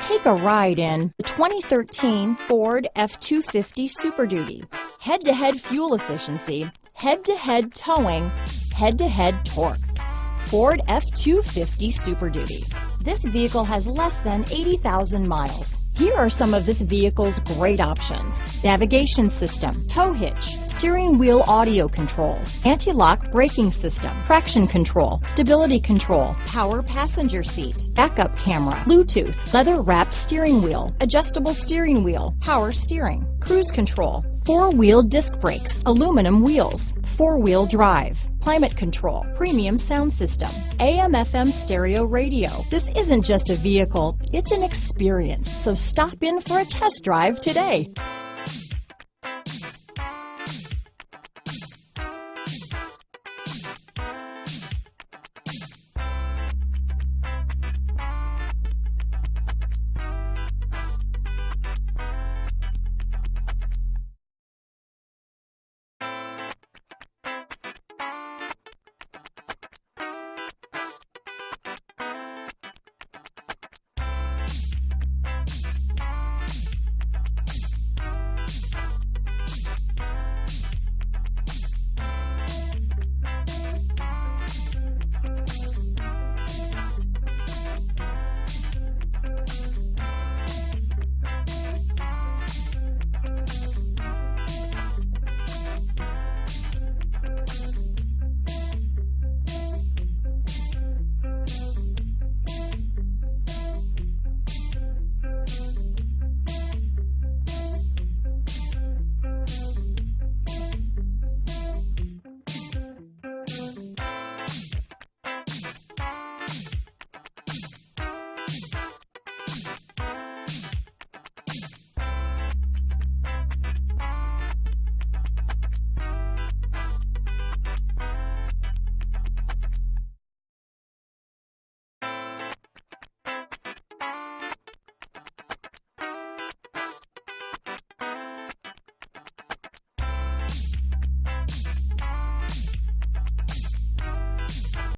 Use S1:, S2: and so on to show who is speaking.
S1: Take a ride in the 2013 Ford F-250 Super Duty. Head-to-head fuel efficiency, head-to-head towing, head-to-head torque. Ford F-250 Super Duty. This vehicle has less than 80,000 miles. Here are some of this vehicle's great options: navigation system, tow hitch, steering wheel audio controls, anti-lock braking system, traction control, stability control, power passenger seat, backup camera, Bluetooth, leather-wrapped steering wheel, adjustable steering wheel, power steering, cruise control, four-wheel disc brakes, aluminum wheels, four-wheel drive, climate control, premium sound system, AM/FM stereo radio. This isn't just a vehicle, it's an experience. So stop in for a test drive today.